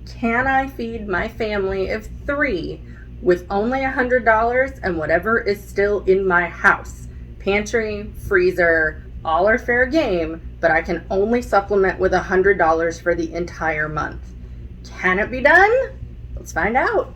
Can I feed my family of 3 with only $100 and whatever is still in my house? Pantry, freezer, all are fair game, but I can only supplement with $100 for the entire month. Can it be done? Let's find out.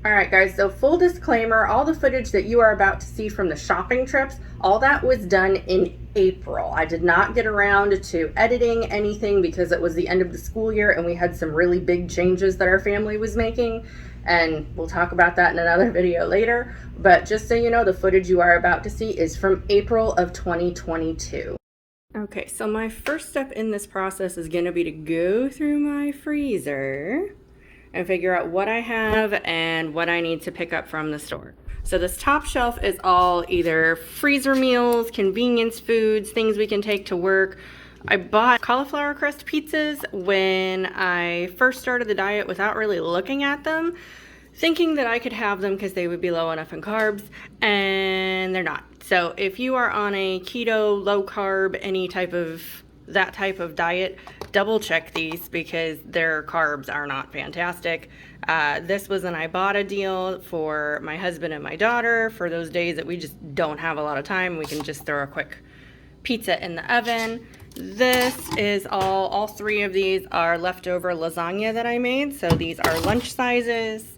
Alright guys, so full disclaimer, all the footage that you are about to see from the shopping trips, all that was done in April. I did not get around to editing anything because it was the end of the school year and we had some really big changes that our family was making, and we'll talk about that in another video later. But just so you know, the footage you are about to see is from April of 2022. Okay, so my first step in this process is going to be to go through my freezer and figure out what I have and what I need to pick up from the store. So this top shelf is all either freezer meals, convenience foods, things we can take to work. I bought cauliflower crust pizzas when I first started the diet without really looking at them, thinking that I could have them because they would be low enough in carbs, and they're not. So if you are on a keto, low carb, any type of that type of diet, double check these because their carbs are not fantastic. This was an Ibotta deal for my husband and my daughter for those days that we just don't have a lot of time. We can just throw a quick pizza in the oven. This is all 3 of these are leftover lasagna that I made. So these are lunch sizes.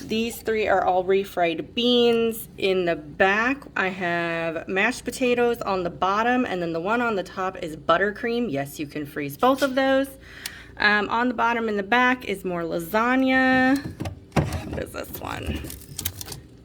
These 3 are all refried beans. In the back, I have mashed potatoes on the bottom, and then the one on the top is buttercream. Yes, you can freeze both of those. On the bottom in the back is more lasagna. What is this one?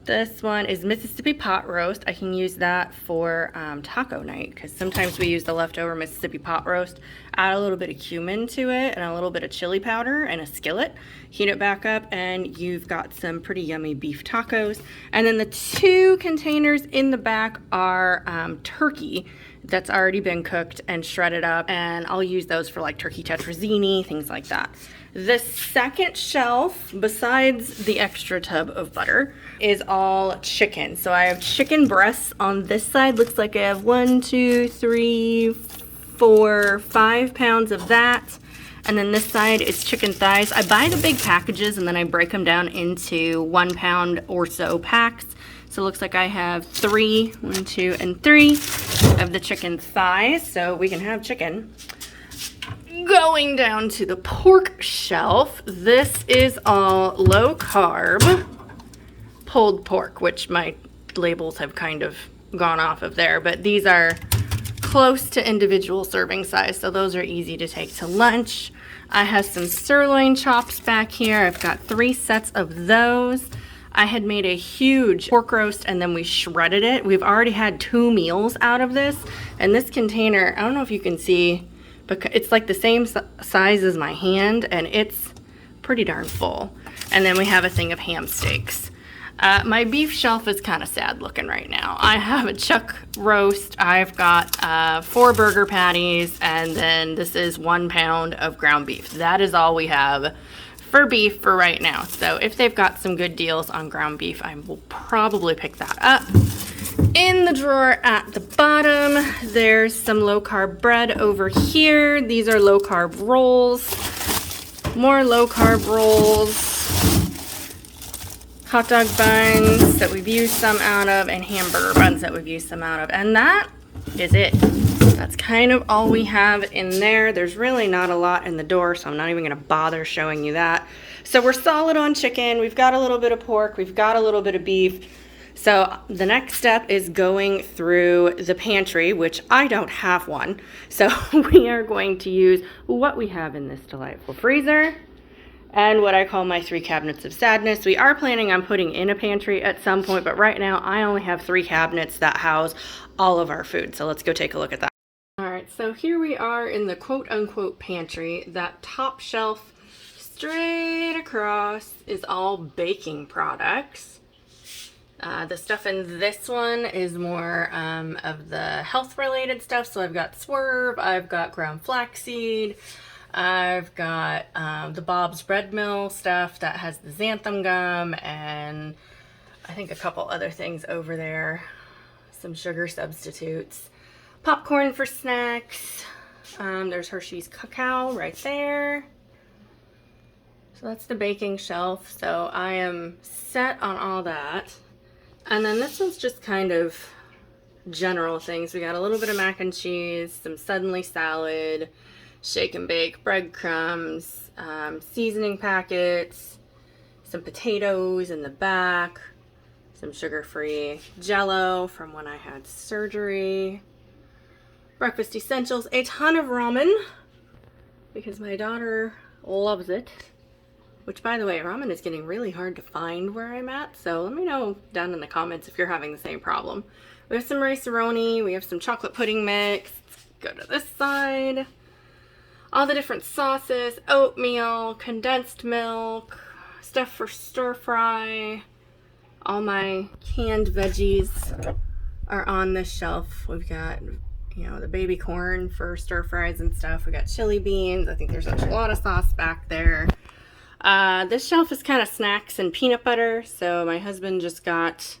This one is Mississippi pot roast. I can use that for taco night because sometimes we use the leftover Mississippi pot roast, add a little bit of cumin to it and a little bit of chili powder and a skillet, heat it back up, and you've got some pretty yummy beef tacos. And then the 2 containers in the back are turkey that's already been cooked and shredded up, and I'll use those for like turkey tetrazzini, things like that. The second shelf, besides the extra tub of butter, is all chicken. So I have chicken breasts on this side. Looks like I have 1, 2, 3, 4, 5 pounds of that. And then this side is chicken thighs. I buy the big packages and then I break them down into 1 pound or so packs. So it looks like I have 3, 1, 2, and 3 of the chicken thighs. So we can have chicken. Going down to the pork shelf, this is all low carb pulled pork, which my labels have kind of gone off of there, but these are close to individual serving size, so those are easy to take to lunch. I have some sirloin chops back here. I've got 3 sets of those. I had made a huge pork roast and then we shredded it. We've already had 2 meals out of this, and this container, I don't know if you can see, but it's like the same size as my hand, and it's pretty darn full. And then we have a thing of ham steaks. My beef shelf is kind of sad looking right now. I have a chuck roast, I've got 4 burger patties, and then this is 1 pound of ground beef. That is all we have for beef for right now. So if they've got some good deals on ground beef, I will probably pick that up. In the drawer at the bottom, there's some low-carb bread over here. These are low-carb rolls. More low-carb rolls. Hot dog buns that we've used some out of, and hamburger buns that we've used some out of. And that is it. That's kind of all we have in there. There's really not a lot in the door, so I'm not even going to bother showing you that. So we're solid on chicken. We've got a little bit of pork. We've got a little bit of beef. So the next step is going through the pantry, which I don't have one. So we are going to use what we have in this delightful freezer and what I call my 3 cabinets of sadness. We are planning on putting in a pantry at some point, but right now I only have 3 cabinets that house all of our food. So let's go take a look at that. All right, so here we are in the quote-unquote pantry. That top shelf straight across is all baking products. The stuff in this one is more of the health-related stuff. So I've got Swerve, I've got ground flaxseed, I've got the Bob's Bread Mill stuff that has the xanthan gum, and I think a couple other things over there, some sugar substitutes. popcorn for snacks. There's Hershey's cacao right there. So that's the baking shelf. So I am set on all that. And then this one's just kind of general things. We got a little bit of mac and cheese, some suddenly salad, shake and bake breadcrumbs, seasoning packets, some potatoes in the back, some sugar-free Jell-O from when I had surgery, breakfast essentials, a ton of ramen because my daughter loves it. Which, by the way, ramen is getting really hard to find where I'm at, so let me know down in the comments if you're having the same problem. We have some rice-a-roni, we have some chocolate pudding mix. Let's go to this side. All the different sauces, oatmeal, condensed milk, stuff for stir-fry. All my canned veggies are on this shelf. We've got, you know, the baby corn for stir-fries and stuff. We got chili beans. I think there's a lot of sauce back there. This shelf is kind of snacks and peanut butter, so my husband just got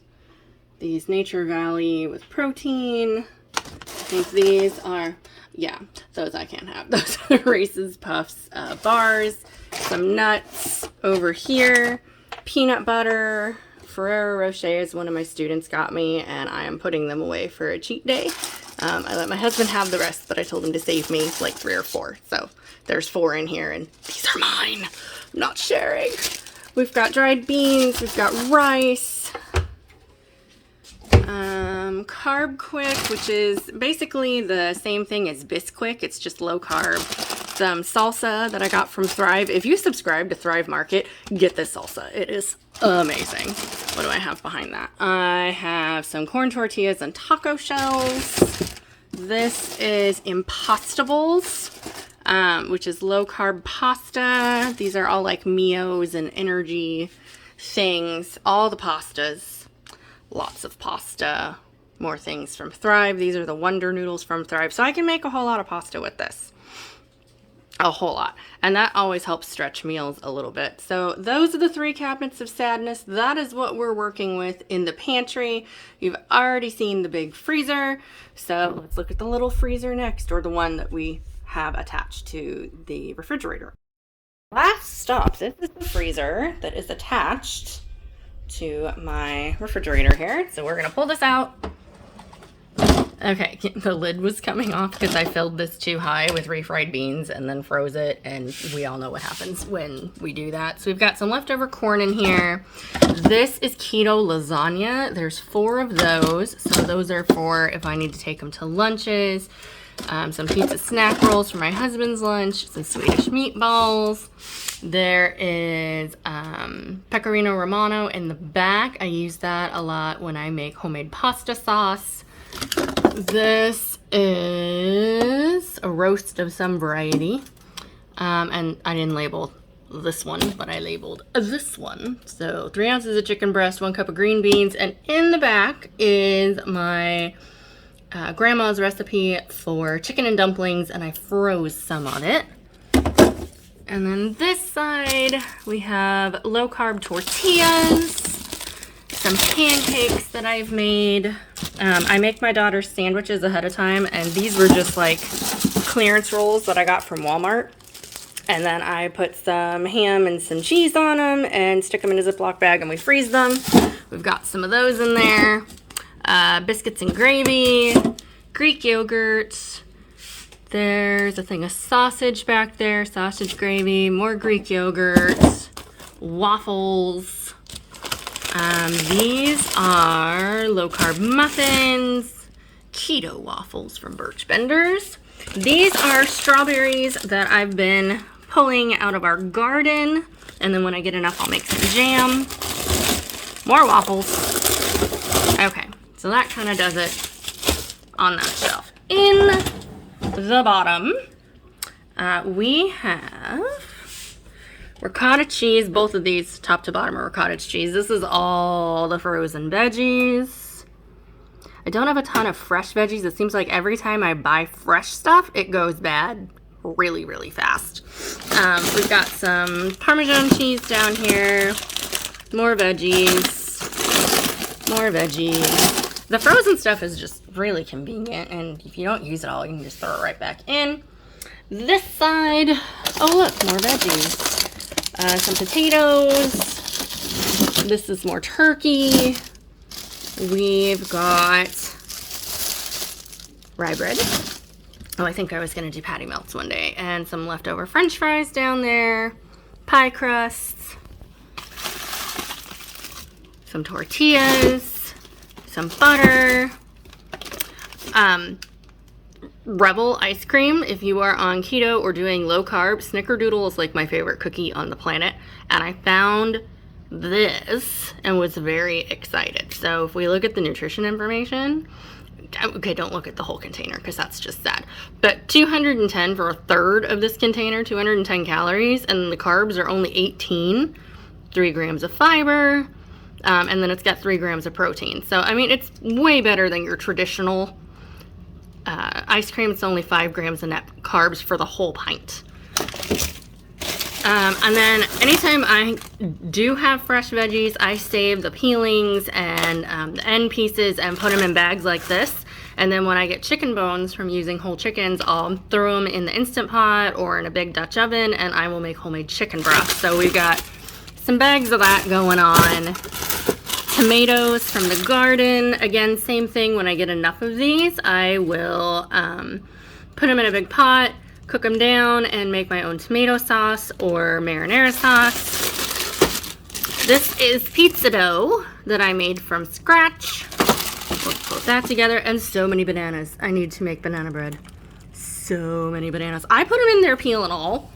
these Nature Valley with protein. I think these are, yeah, those I can't have. Those are Reese's Puffs bars, some nuts over here, peanut butter. Ferrero Rocher is one of my students got me, and I am putting them away for a cheat day. I let my husband have the rest, but I told him to save me like 3 or 4. So there's 4 in here, and these are mine. I'm not sharing. We've got dried beans. We've got rice. Carb Quick, which is basically the same thing as Bisquick. It's just low carb. Some salsa that I got from Thrive. If you subscribe to Thrive Market, get this salsa. It is amazing. What do I have behind that? I have some corn tortillas and taco shells. This is Impostables, which is low carb pasta. These are all like Mios and energy things. All the pastas. Lots of pasta. More things from Thrive. These are the Wonder Noodles from Thrive. So I can make a whole lot of pasta with this. A whole lot. And that always helps stretch meals a little bit. So those are the 3 cabinets of sadness. That is what we're working with in the pantry. You've already seen the big freezer. So let's look at the little freezer next, or the one that we have attached to the refrigerator. Last stop. This is the freezer that is attached to my refrigerator here. So we're going to pull this out. Okay, the lid was coming off because I filled this too high with refried beans and then froze it, and we all know what happens when we do that. So we've got some leftover corn in here. This is keto lasagna. There's 4 of those, so those are for if I need to take them to lunches. Some pizza snack rolls for my husband's lunch, some Swedish meatballs. There is pecorino romano in the back. I use that a lot when I make homemade pasta sauce. This is a roast of some variety, and I didn't label this one, but I labeled this one. So 3 ounces of chicken breast, 1 cup of green beans, and in the back is my grandma's recipe for chicken and dumplings, and I froze some of it. And then this side we have low carb tortillas, some pancakes that I've made. I make my daughter's sandwiches ahead of time, and these were just like clearance rolls that I got from Walmart. And then I put some ham and some cheese on them and stick them in a Ziploc bag, and we freeze them. We've got some of those in there. Biscuits and gravy, Greek yogurt. There's a thing of sausage back there, sausage gravy, more Greek yogurt, waffles. These are low-carb muffins, keto waffles from Birch Benders. These are strawberries that I've been pulling out of our garden, and then when I get enough, I'll make some jam. More waffles. Okay, so that kind of does it on that shelf. In the bottom, we have ricotta cheese. Both of these, top to bottom, are ricotta cheese. This is all the frozen veggies. I don't have a ton of fresh veggies. It seems like every time I buy fresh stuff, it goes bad really, really fast. We've got some Parmesan cheese down here. More veggies. More veggies. The frozen stuff is just really convenient, and if you don't use it all, you can just throw it right back in. This side, oh look, more veggies. Some potatoes. This is more turkey. We've got rye bread. Oh, I think I was going to do patty melts one day. And some leftover French fries down there. Pie crusts. Some tortillas. Some butter. Rebel ice cream. If you are on keto or doing low carb, Snickerdoodle is like my favorite cookie on the planet. And I found this and was very excited. So if we look at the nutrition information, okay, don't look at the whole container because that's just sad, but 210 for a third of this container, 210 calories, and the carbs are only 18, 3 grams of fiber, and then it's got 3 grams of protein. So I mean, it's way better than your traditional ice cream. It's only 5 grams of net carbs for the whole pint. And then anytime I do have fresh veggies, I save the peelings and the end pieces and put them in bags like this. And then when I get chicken bones from using whole chickens, I'll throw them in the Instant Pot or in a big Dutch oven, and I will make homemade chicken broth. So we've got some bags of that going on. Tomatoes from the garden. Again, same thing. When I get enough of these, I will put them in a big pot, cook them down, and make my own tomato sauce or marinara sauce. This is pizza dough that I made from scratch. We'll put that together, and so many bananas. I need to make banana bread. So many bananas. I put them in there peel and all,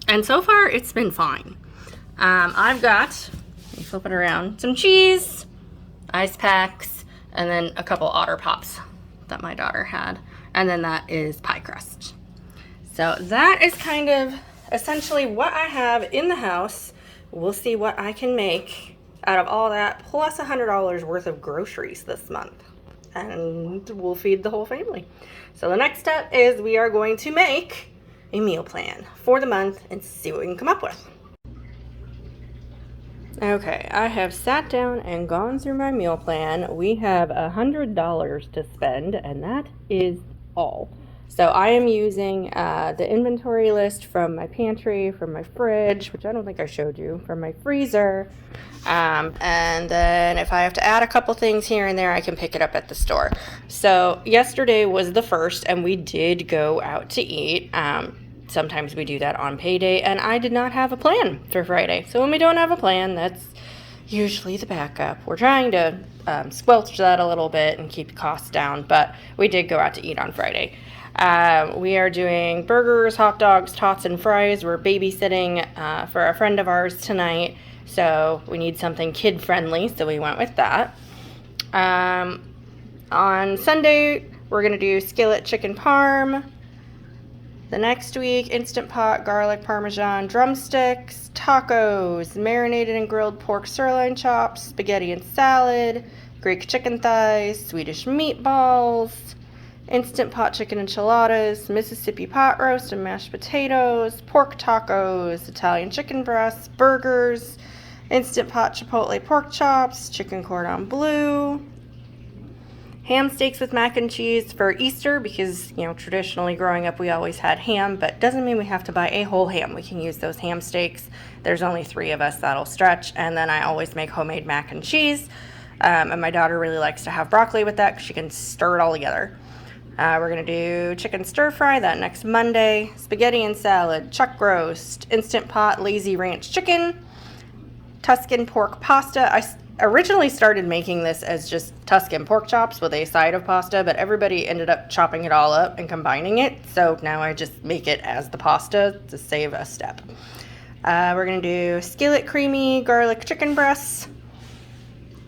and so far it's been fine. I've got, let me flip it around, some cheese, ice packs, and then a couple Otter Pops that my daughter had. And then that is pie crust. So that is kind of essentially what I have in the house. We'll see what I can make out of all that, plus $100 worth of groceries this month. And we'll feed the whole family. So the next step is we are going to make a meal plan for the month and see what we can come up with. Okay, I have sat down and gone through my meal plan. We have $100 to spend, and that is all. So I am using the inventory list from my pantry, from my fridge, which I don't think I showed you, from my freezer. And then if I have to add a couple things here and there, I can pick it up at the store. So yesterday was the first, and we did go out to eat. Sometimes we do that on payday, and I did not have a plan for Friday. So when we don't have a plan, that's usually the backup. We're trying to squelch that a little bit and keep costs down, but we did go out to eat on Friday. We are doing burgers, hot dogs, tots, and fries. We're babysitting for a friend of ours tonight, so we need something kid-friendly, so we went with that. On Sunday, we're going to do skillet chicken parm. The next week, Instant Pot, garlic parmesan, drumsticks, tacos, marinated and grilled pork sirloin chops, spaghetti and salad, Greek chicken thighs, Swedish meatballs, Instant Pot chicken enchiladas, Mississippi pot roast and mashed potatoes, pork tacos, Italian chicken breasts, burgers, Instant Pot chipotle pork chops, chicken cordon bleu, ham steaks with mac and cheese for Easter because, you know, traditionally growing up we always had ham, but doesn't mean we have to buy a whole ham. We can use those ham steaks. There's only 3 of us, that'll stretch. And then I always make homemade mac and cheese. And my daughter really likes to have broccoli with that because she can stir it all together. We're going to do chicken stir fry that next Monday, spaghetti and salad, chuck roast, Instant Pot lazy ranch chicken, Tuscan pork pasta. I originally started making this as just Tuscan pork chops with a side of pasta, but everybody ended up chopping it all up and combining it. So now I just make it as the pasta to save a step. We're going to do skillet creamy garlic chicken breasts,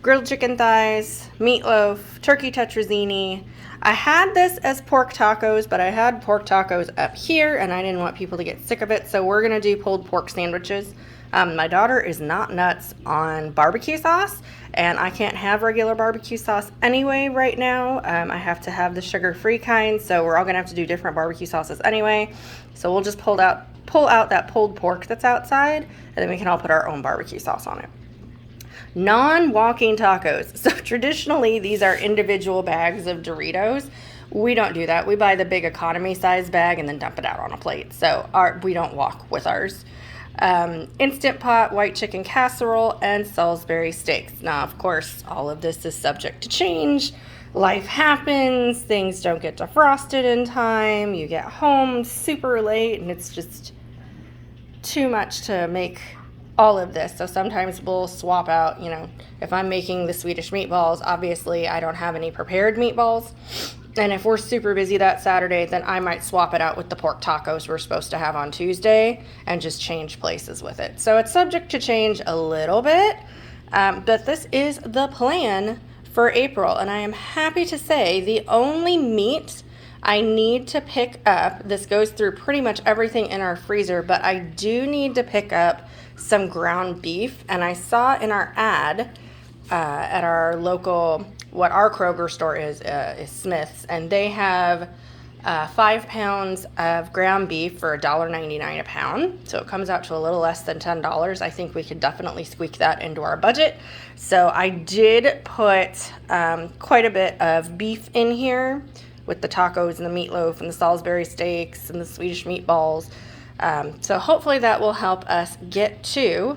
grilled chicken thighs, meatloaf, turkey tetrazzini. I had this as pork tacos, but I had pork tacos up here and I didn't want people to get sick of it. So we're going to do pulled pork sandwiches. My daughter is not nuts on barbecue sauce, and I can't have regular barbecue sauce anyway right now. I have to have the sugar-free kind, so we're all going to have to do different barbecue sauces anyway. So we'll just pull out that pulled pork that's outside, and then we can all put our own barbecue sauce on it. Non-walking tacos. So traditionally, these are individual bags of Doritos. We don't do that. We buy the big economy size bag and then dump it out on a plate. So we don't walk with ours. Instant pot, white chicken casserole, and Salisbury steaks. Now, of course, all of this is subject to change. Life happens, things don't get defrosted in time, you get home super late, and it's just too much to make all of this. So sometimes we'll swap out, if I'm making the Swedish meatballs, obviously I don't have any prepared meatballs. And if we're super busy that Saturday, then I might swap it out with the pork tacos we're supposed to have on Tuesday and just change places with it. So it's subject to change a little bit, but this is the plan for April. And I am happy to say the only meat I need to pick up, this goes through pretty much everything in our freezer, but I do need to pick up some ground beef. And I saw in our ad at our local, what our Kroger store is Smith's, and they have 5 pounds of ground beef for $1.99 a pound. So it comes out to a little less than $10. I think we could definitely squeak that into our budget. So I did put quite a bit of beef in here with the tacos and the meatloaf and the Salisbury steaks and the Swedish meatballs. So hopefully that will help us get to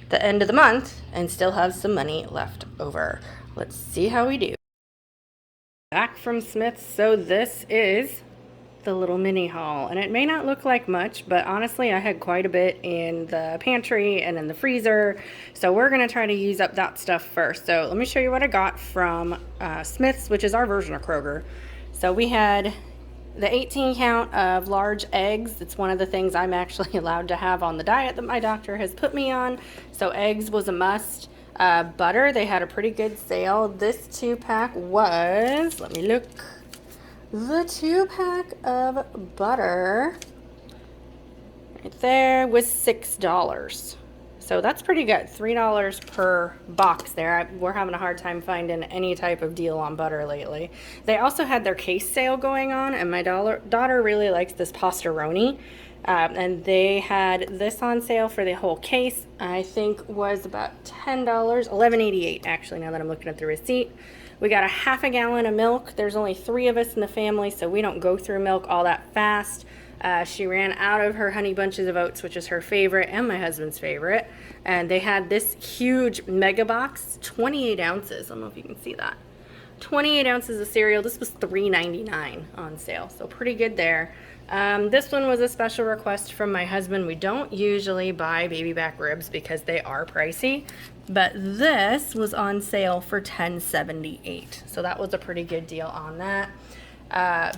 the end of the month and still have some money left over. Let's see how we do. Back from Smith's. So this is the little mini haul, and it may not look like much, but honestly I had quite a bit in the pantry and in the freezer, so we're gonna try to use up that stuff first. So let me show you what I got from Smith's, which is our version of Kroger. So we had the 18 count of large eggs. It's one of the things I'm actually allowed to have on the diet that my doctor has put me on. So eggs was a must. Butter, they had a pretty good sale. This 2-pack was, let me look, the 2-pack of butter right there was $6. So that's pretty good. $3 per box there. We're having a hard time finding any type of deal on butter lately. They also had their case sale going on, and my daughter really likes this pastaroni. And they had this on sale for the whole case. I think was about $10, $11.88 actually, now that I'm looking at the receipt. We got a half a gallon of milk. There's only 3 of us in the family, so we don't go through milk all that fast. She ran out of her honey bunches of oats, which is her favorite and my husband's favorite. And they had this huge mega box, 28 ounces. I don't know if you can see that. 28 ounces of cereal. This was $3.99 on sale, so pretty good there. This one was a special request from my husband. We don't usually buy baby back ribs because they are pricey, but this was on sale for $10.78. So that was a pretty good deal on that.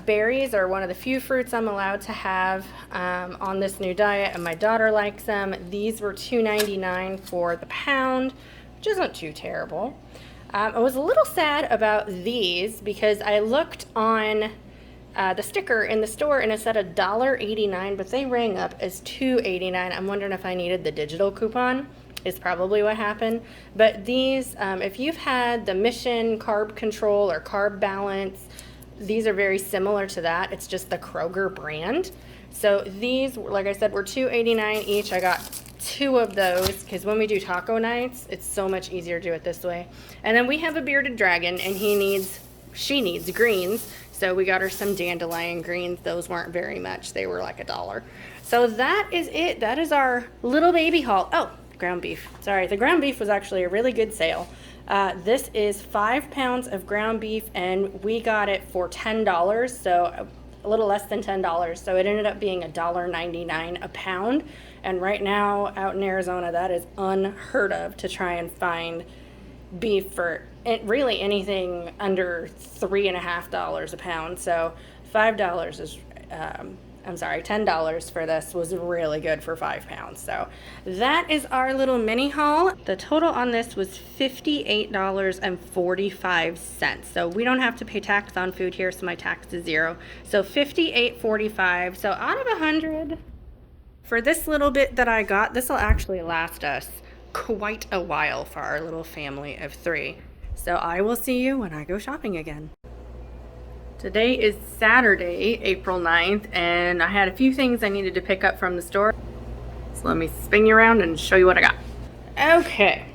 Berries are one of the few fruits I'm allowed to have on this new diet, and my daughter likes them. These were $2.99 for the pound, which isn't too terrible. I was a little sad about these because I looked on the sticker in the store and it said $1.89, but they rang up as $2.89. I'm wondering if I needed the digital coupon is probably what happened. But these, if you've had the Mission Carb Control or Carb Balance, these are very similar to that. It's just the Kroger brand. So these, like I said, were $2.89 each. I got 2 of those because when we do taco nights, it's so much easier to do it this way. And then we have a bearded dragon, and she needs greens. So we got her some dandelion greens. Those weren't very much. They were like $1. So that is it. That is our little baby haul. Oh, ground beef. Sorry, the ground beef was actually a really good sale. This is 5 pounds of ground beef, and we got it for $10, so a little less than $10. So it ended up being $1.99 a pound. And right now out in Arizona, that is unheard of to try and find beef for really anything under $3.50 a pound. So $5 is, $10 for this was really good for 5 pounds. So that is our little mini haul. The total on this was $58.45. So we don't have to pay tax on food here, so my tax is 0. So $58.45. So out of 100 for this little bit that I got, this will actually last us quite a while for our little family of 3. So I will see you when I go shopping again. Today is Saturday, April 9th, and I had a few things I needed to pick up from the store. So let me spin you around and show you what I got. Okay,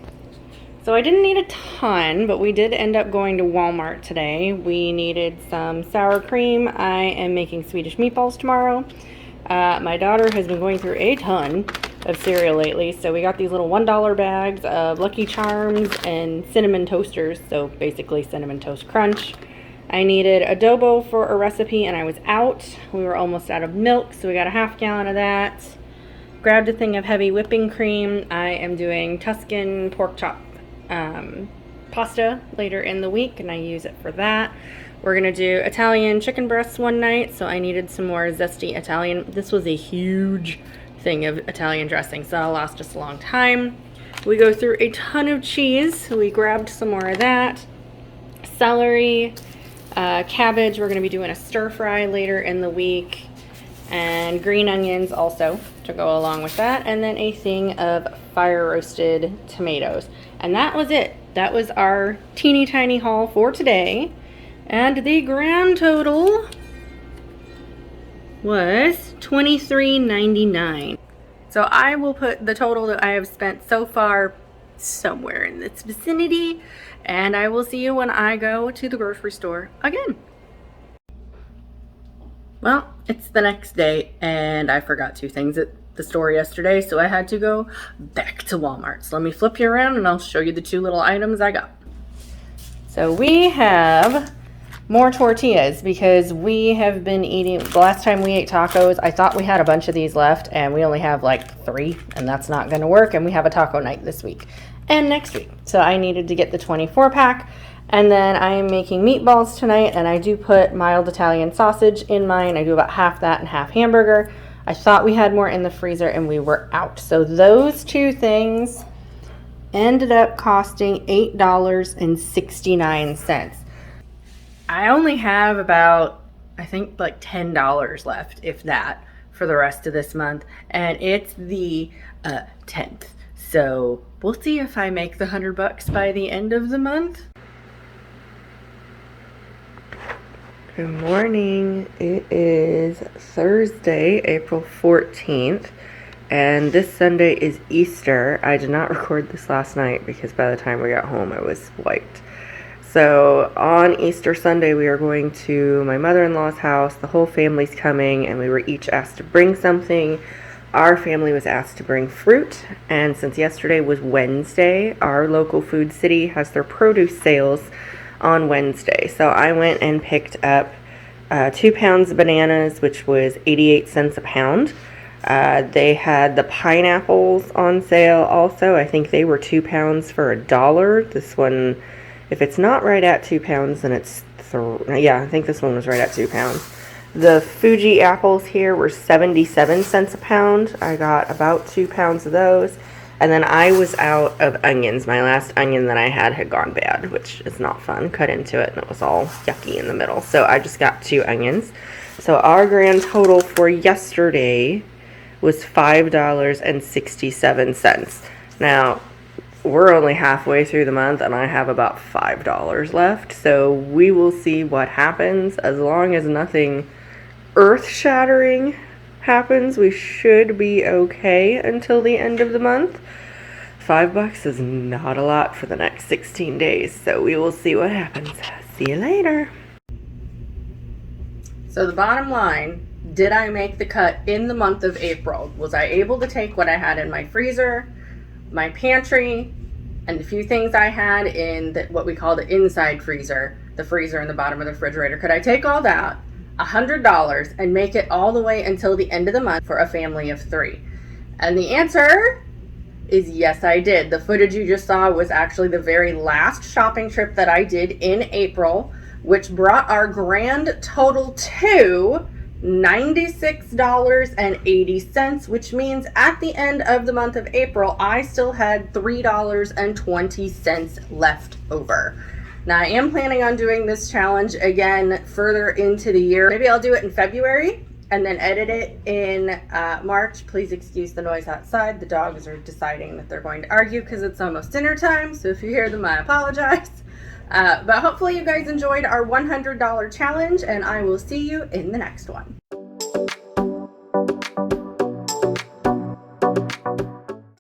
So I didn't need a ton, but we did end up going to Walmart today. We needed some sour cream. I am making Swedish meatballs tomorrow. My daughter has been going through a ton of cereal lately, so we got these little $1 bags of Lucky Charms and cinnamon toasters, so basically Cinnamon Toast Crunch. I needed adobo for a recipe and I was out. We were almost out of milk, so we got a half gallon of that. Grabbed a thing of heavy whipping cream. I am doing Tuscan pork chop pasta later in the week, and I use it for that. We're gonna do Italian chicken breasts one night, so I needed some more zesty Italian. This was a huge thing of Italian dressing, so that'll last us a long time. We go through a ton of cheese, so we grabbed some more of that. Celery, cabbage, we're gonna be doing a stir fry later in the week, and green onions also to go along with that, and then a thing of fire roasted tomatoes. And that was it. That was our teeny tiny haul for today. And the grand total was $23.99. So I will put the total that I have spent so far somewhere in this vicinity, and I will see you when I go to the grocery store again. Well, it's the next day, and I forgot two things at the store yesterday, so I had to go back to Walmart. So let me flip you around and I'll show you the two little items I got. So we have more tortillas because we have been eating, the last time we ate tacos, I thought we had a bunch of these left and we only have like 3, and that's not going to work, and we have a taco night this week and next week. So I needed to get the 24 pack. And then I am making meatballs tonight, and I do put mild Italian sausage in mine. I do about half that and half hamburger. I thought we had more in the freezer and we were out. So those two things ended up costing $8.69. I only have about, I think like $10 left, if that, for the rest of this month. And it's the 10th. So we'll see if I make the $100 by the end of the month. Good morning. It is Thursday, April 14th, and this Sunday is Easter. I did not record this last night because by the time we got home I was wiped. So on Easter Sunday we are going to my mother-in-law's house. The whole family's coming, and we were each asked to bring something. Our family was asked to bring fruit, and since yesterday was Wednesday, our local food city has their produce sales on Wednesday. So I went and picked up 2 pounds of bananas, which was 88 cents a pound. They had the pineapples on sale also. I think they were 2 pounds for $1. This one, if it's not right at 2 pounds, then it's yeah, I think this one was right at 2 pounds. The Fuji apples here were 77 cents a pound. I got about 2 pounds of those. And then I was out of onions. My last onion that I had gone bad, which is not fun. Cut into it and it was all yucky in the middle. So I just got 2 onions. So our grand total for yesterday was $5.67. Now, we're only halfway through the month and I have about $5 left. So we will see what happens. As long as nothing earth-shattering happens, we should be okay until the end of the month. $5 is not a lot for the next 16 days, so we will see what happens. See you later. So the bottom line, did I make the cut in the month of April? Was I able to take what I had in my freezer, my pantry, and the few things I had in what we call the inside freezer, the freezer in the bottom of the refrigerator? Could I take all that, $100, and make it all the way until the end of the month for a family of 3? And the answer is yes, I did. The footage you just saw was actually the very last shopping trip that I did in April, which brought our grand total to $96.80, which means at the end of the month of April, I still had $3.20 left over. Now, I am planning on doing this challenge again further into the year. Maybe I'll do it in February and then edit it in March. Please excuse the noise outside. The dogs are deciding that they're going to argue because it's almost dinner time. So if you hear them, I apologize. But hopefully you guys enjoyed our $100 challenge, and I will see you in the next one.